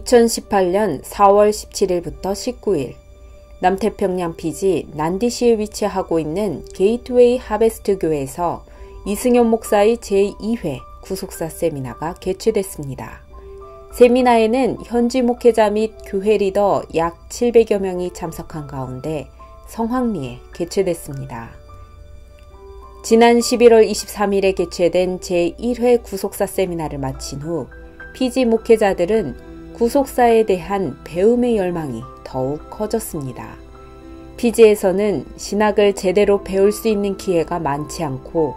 2018년 4월 17일부터 19일 남태평양 피지 난디시에 위치하고 있는 게이트웨이 하베스트 교회에서 이승현 목사의 제2회 구속사 세미나가 개최됐습니다. 세미나에는 현지 목회자 및 교회 리더 약 700여 명이 참석한 가운데 성황리에 개최됐습니다. 지난 11월 23일에 개최된 제1회 구속사 세미나를 마친 후 피지 목회자들은 구속사에 대한 배움의 열망이 더욱 커졌습니다. 피지에서는 신학을 제대로 배울 수 있는 기회가 많지 않고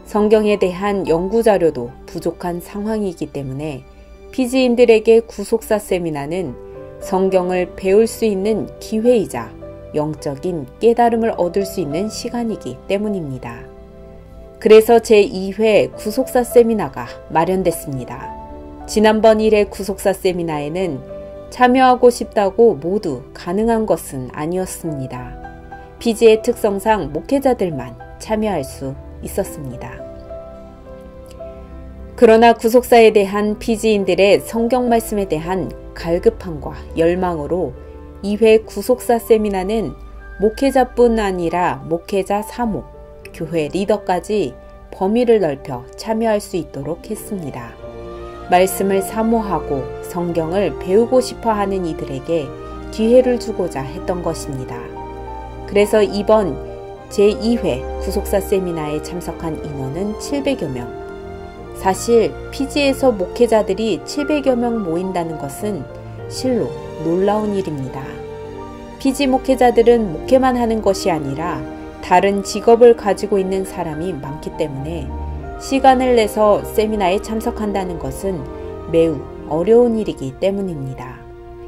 성경에 대한 연구 자료도 부족한 상황이기 때문에 피지인들에게 구속사 세미나는 성경을 배울 수 있는 기회이자 영적인 깨달음을 얻을 수 있는 시간이기 때문입니다. 그래서 제2회 구속사 세미나가 마련됐습니다. 지난번 1회 구속사 세미나에는 참여하고 싶다고 모두 가능한 것은 아니었습니다. 피지의 특성상 목회자들만 참여할 수 있었습니다. 그러나 구속사에 대한 피지인들의 성경 말씀에 대한 갈급함과 열망으로 2회 구속사 세미나는 목회자뿐 아니라 목회자 사목, 교회 리더까지 범위를 넓혀 참여할 수 있도록 했습니다. 말씀을 사모하고 성경을 배우고 싶어 하는 이들에게 기회를 주고자 했던 것입니다. 그래서 이번 제2회 구속사 세미나에 참석한 인원은 700여 명. 사실 피지에서 목회자들이 700여 명 모인다는 것은 실로 놀라운 일입니다. 피지 목회자들은 목회만 하는 것이 아니라 다른 직업을 가지고 있는 사람이 많기 때문에 시간을 내서 세미나에 참석한다는 것은 매우 어려운 일이기 때문입니다.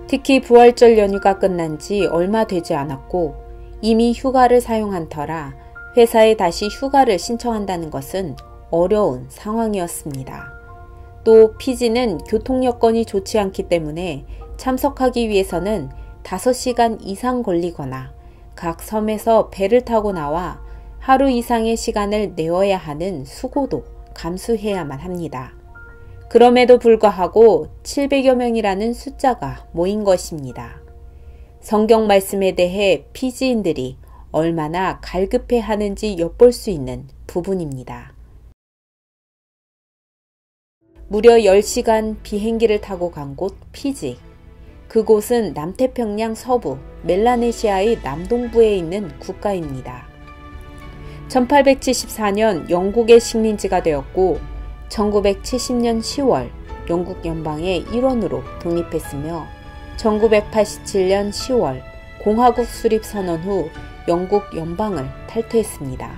특히 부활절 연휴가 끝난 지 얼마 되지 않았고 이미 휴가를 사용한 터라 회사에 다시 휴가를 신청한다는 것은 어려운 상황이었습니다. 또 피지는 교통 여건이 좋지 않기 때문에 참석하기 위해서는 5시간 이상 걸리거나 각 섬에서 배를 타고 나와 하루 이상의 시간을 내어야 하는 수고도 감수해야만 합니다. 그럼에도 불구하고 700여 명이라는 숫자가 모인 것입니다. 성경 말씀에 대해 피지인들이 얼마나 갈급해 하는지 엿볼 수 있는 부분입니다. 무려 10시간 비행기를 타고 간 곳 피지. 그곳은 남태평양 서부 멜라네시아의 남동부에 있는 국가입니다. 1874년 영국의 식민지가 되었고 1970년 10월 영국 연방의 일원으로 독립했으며 1987년 10월 공화국 수립 선언 후 영국 연방을 탈퇴했습니다.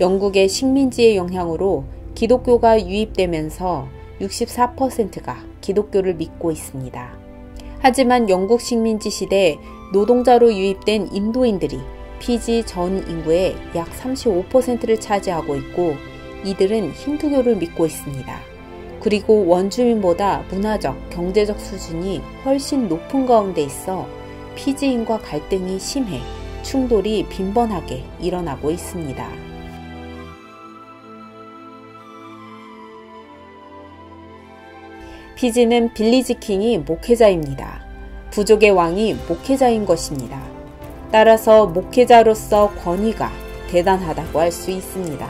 영국의 식민지의 영향으로 기독교가 유입되면서 64%가 기독교를 믿고 있습니다. 하지만 영국 식민지 시대 노동자로 유입된 인도인들이 피지 전 인구의 약 35%를 차지하고 있고 이들은 힌두교를 믿고 있습니다. 그리고 원주민보다 문화적, 경제적 수준이 훨씬 높은 가운데 있어 피지인과 갈등이 심해 충돌이 빈번하게 일어나고 있습니다. 피지는 빌리지 킹이 목회자입니다. 부족의 왕이 목회자인 것입니다. 따라서 목회자로서 권위가 대단하다고 할 수 있습니다.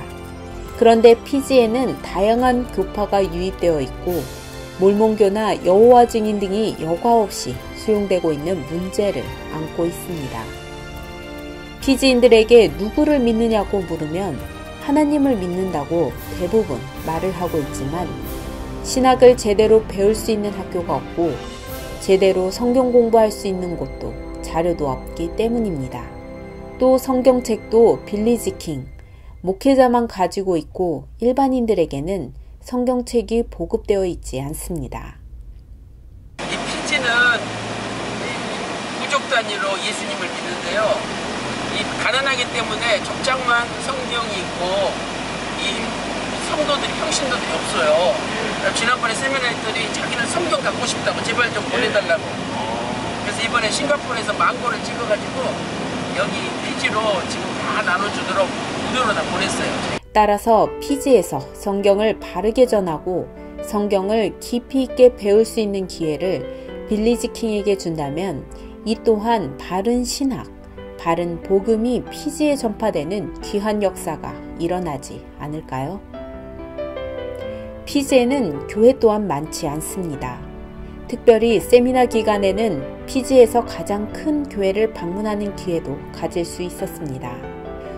그런데 피지에는 다양한 교파가 유입되어 있고 몰몬교나 여호와 증인 등이 여과 없이 수용되고 있는 문제를 안고 있습니다. 피지인들에게 누구를 믿느냐고 물으면 하나님을 믿는다고 대부분 말을 하고 있지만 신학을 제대로 배울 수 있는 학교가 없고 제대로 성경 공부할 수 있는 곳도 자료도 없기 때문입니다. 또 성경책도 빌리지 킹, 목회자만 가지고 있고 일반인들에게는 성경책이 보급되어 있지 않습니다. 이 피지는 부족 단위로 예수님을 믿는데요. 이 가난하기 때문에 적장만 성경이 있고 이 성도들이 평신도들이 없어요. 지난번에 세미나 했더니 자기는 성경 갖고 싶다고 제발 좀 보내달라고. 그래서 이번에 싱가포르에서 망고를 찍어가지고 여기 피지로 지금 다 나눠주도록 무료로 다 보냈어요. 따라서 피지에서 성경을 바르게 전하고 성경을 깊이 있게 배울 수 있는 기회를 빌리지 킹에게 준다면 이 또한 바른 신학, 바른 복음이 피지에 전파되는 귀한 역사가 일어나지 않을까요? 피지에는 교회 또한 많지 않습니다. 특별히 세미나 기간에는 피지에서 가장 큰 교회를 방문하는 기회도 가질 수 있었습니다.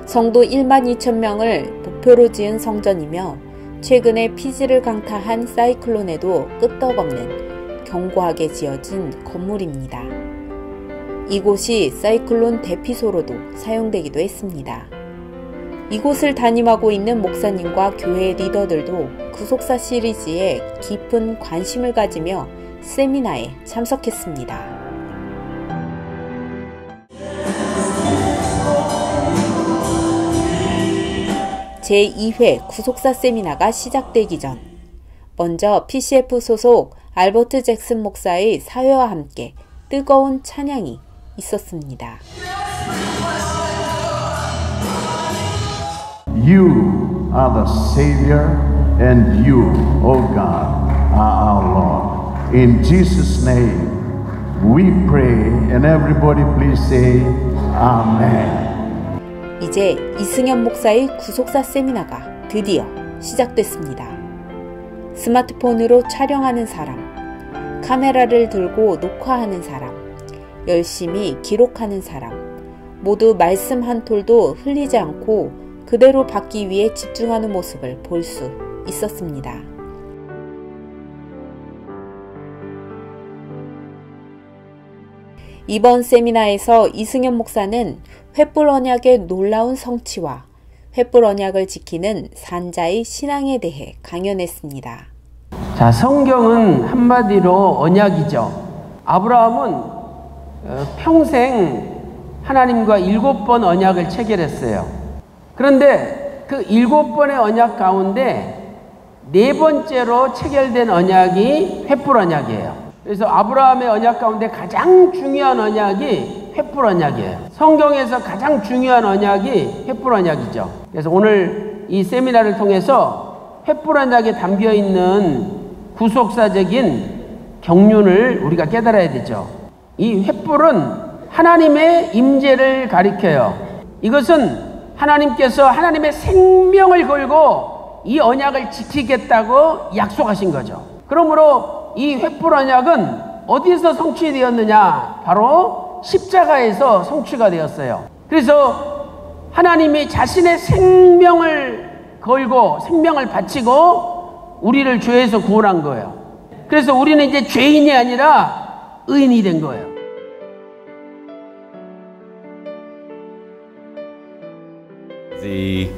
성도 12,000명을 목표로 지은 성전이며 최근에 피지를 강타한 사이클론에도 끄떡없는 견고하게 지어진 건물입니다. 이곳이 사이클론 대피소로도 사용되기도 했습니다. 이곳을 담임하고 있는 목사님과 교회 리더들도 구속사 시리즈에 깊은 관심을 가지며 세미나에 참석했습니다. 제2회 구속사 세미나가 시작되기 전 먼저 PCF 소속 알버트 잭슨 목사의 사회와 함께 뜨거운 찬양이 있었습니다. You are the Savior and you, O God, are our Lord. In Jesus' name we pray and everybody please say Amen. 이제 이승현 목사의 구속사 세미나가 드디어 시작됐습니다. 스마트폰으로 촬영하는 사람, 카메라를 들고 녹화하는 사람, 열심히 기록하는 사람, 모두 말씀 한 톨도 흘리지 않고 그대로 받기 위해 집중하는 모습을 볼 수 있었습니다. 이번 세미나에서 이승현 목사는 횃불 언약의 놀라운 성취와 횃불 언약을 지키는 산자의 신앙에 대해 강연했습니다. 자, 성경은 한마디로 언약이죠. 아브라함은 평생 하나님과 7번 언약을 체결했어요. 그런데 그 7번의 언약 가운데 4번째로 체결된 언약이 횃불 언약이에요. 그래서 아브라함의 언약 가운데 가장 중요한 언약이 횃불 언약이에요. 성경에서 가장 중요한 언약이 횃불 언약이죠. 그래서 오늘 이 세미나를 통해서 횃불 언약에 담겨있는 구속사적인 경륜을 우리가 깨달아야 되죠. 이 횃불은 하나님의 임재를 가리켜요. 이것은 하나님께서 하나님의 생명을 걸고 이 언약을 지키겠다고 약속하신 거죠. 그러므로 이 횃불 언약은 어디서 성취되었느냐? 바로 십자가에서 성취가 되었어요. 그래서 하나님이 자신의 생명을 걸고 생명을 바치고 우리를 죄에서 구원한 거예요. 그래서 우리는 이제 죄인이 아니라 의인이 된 거예요. The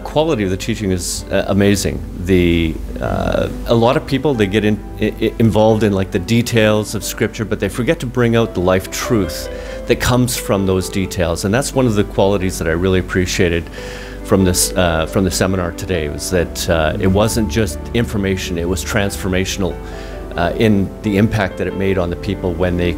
quality of the teaching is amazing. A lot of people, they get involved in like the details of scripture, but they forget to bring out the life truth that comes from those details. And that's one of the qualities that I really appreciated from the seminar today, was that it wasn't just information, it was transformational in the impact that it made on the people when they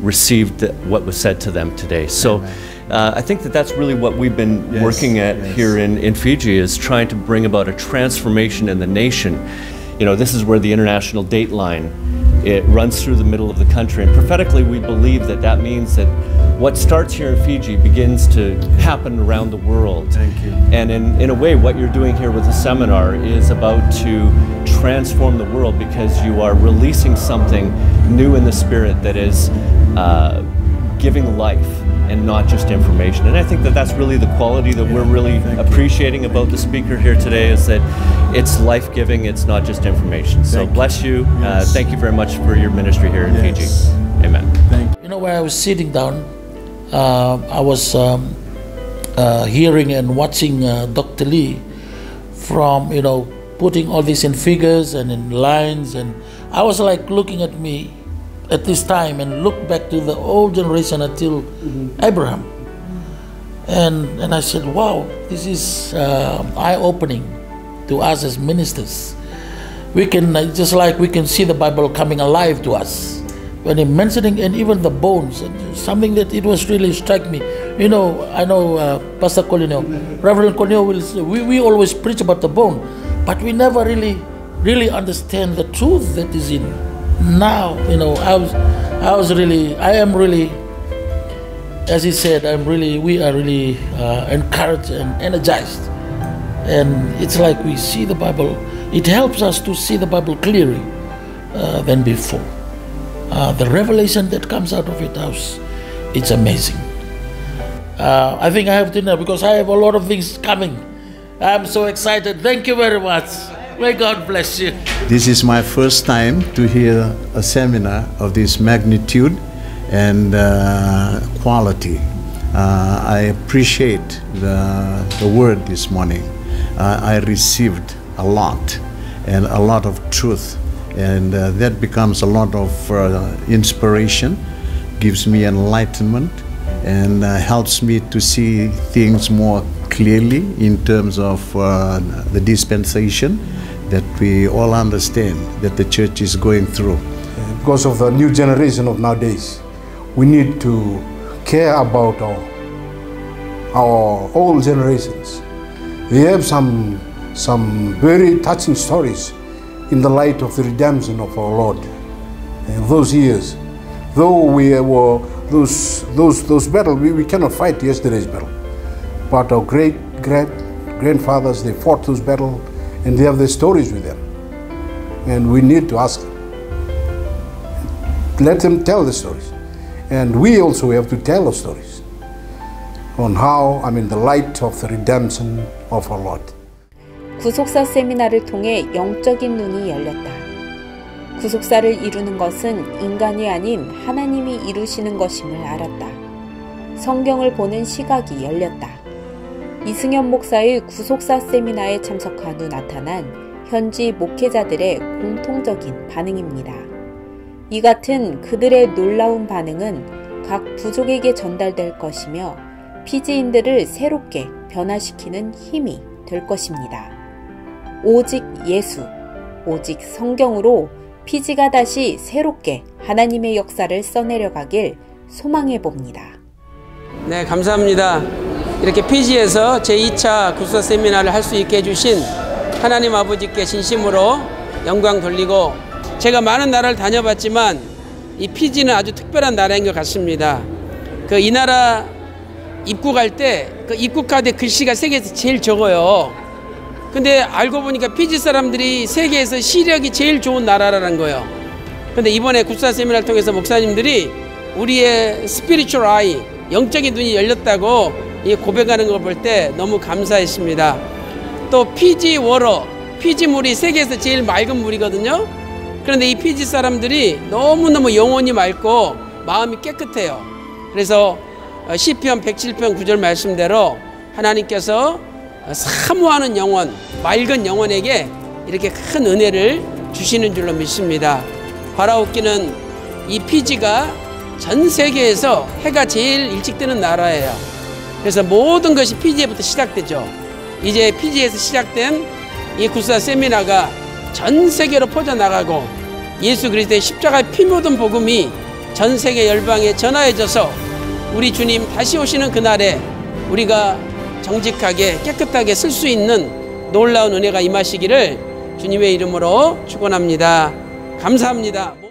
received what was said to them today. So I think that that's really what we've been working at here in Fiji, is trying to bring about a transformation in the nation. You know, this is where the international date line, it runs through the middle of the country, and prophetically we believe that that means that what starts here in Fiji begins to happen around the world. Thank you. And in a way, what you're doing here with the seminar is about to transform the world, because you are releasing something new in the spirit that is giving life and not just information. And I think that that's really the quality that we're really appreciating about the speaker here today, is that it's life-giving, it's not just information. So bless you. Thank you very much for your ministry here in Fiji. Amen. You know, when I was sitting down, I was hearing and watching Dr. Lee from, you know, putting all this in figures and in lines, and I was like looking at me at this time and look back to the old generation until Abraham, and I said, wow, this is eye-opening to us as ministers. We can just like we can see the Bible coming alive to us when he mentioning, and even the bones, and something that it was really struck me. You know, I know Pastor Colino, Reverend Colino will say, we always preach about the bone, but we never really understand the truth that is in now, you know, I am really, as he said, we are really encouraged and energized. And it's like we see the Bible, it helps us to see the Bible clearly than before. The revelation that comes out of it, it's amazing. I think I have dinner because I have a lot of things coming. I'm so excited. Thank you very much. May God bless you. This is my first time to hear a seminar of this magnitude and quality. I appreciate the word this morning. I received a lot and a lot of truth, and that becomes a lot of inspiration, gives me enlightenment, and helps me to see things more clearly in terms of the dispensation that we all understand that the church is going through. Because of the new generation of nowadays, we need to care about our old generations. We have some very touching stories in the light of the redemption of our Lord. In those years, though we were those battles, we cannot fight yesterday's battle. But our grandfathers, they fought those battles, and they have their stories with them. And we need to ask them. Let them tell the stories. And we also have to tell the stories on how, the light of the redemption of our Lord. 구속사 세미나를 통해 영적인 눈이 열렸다. 구속사를 이루는 것은 인간이 아닌 하나님이 이루시는 것임을 알았다. 성경을 보는 시각이 열렸다. 이승현 목사의 구속사 세미나에 참석한 후 나타난 현지 목회자들의 공통적인 반응입니다. 이 같은 그들의 놀라운 반응은 각 부족에게 전달될 것이며 피지인들을 새롭게 변화시키는 힘이 될 것입니다. 오직 예수, 오직 성경으로 피지가 다시 새롭게 하나님의 역사를 써내려가길 소망해 봅니다. 네, 감사합니다. 이렇게 피지에서 제2차 구속사 세미나를 할 수 있게 해주신 하나님 아버지께 진심으로 영광 돌리고, 제가 많은 나라를 다녀봤지만 이 피지는 아주 특별한 나라인 것 같습니다. 이 나라 입국할 때 그 입국카드에 글씨가 세계에서 제일 적어요. 근데 알고 보니까 피지 사람들이 세계에서 시력이 제일 좋은 나라라는 거예요. 근데 이번에 구속사 세미나를 통해서 목사님들이 우리의 스피리추얼 아이, 영적인 눈이 열렸다고 고백하는 걸 볼 때 너무 감사했습니다. 또 피지 워러, 피지 물이 세계에서 제일 맑은 물이거든요. 그런데 이 피지 사람들이 너무너무 영혼이 맑고 마음이 깨끗해요. 그래서 시편 107편 9절 말씀대로 하나님께서 사모하는 영혼, 맑은 영혼에게 이렇게 큰 은혜를 주시는 줄로 믿습니다. 바라옵기는 이 피지가 전 세계에서 해가 제일 일찍 뜨는 나라예요. 그래서 모든 것이 피지에부터 시작되죠. 이제 피지에서 시작된 이 구속사 세미나가 전 세계로 퍼져나가고 예수 그리스도의 십자가의 피 묻은 복음이 전 세계 열방에 전하여져서 우리 주님 다시 오시는 그날에 우리가 정직하게 깨끗하게 쓸 수 있는 놀라운 은혜가 임하시기를 주님의 이름으로 축원합니다. 감사합니다.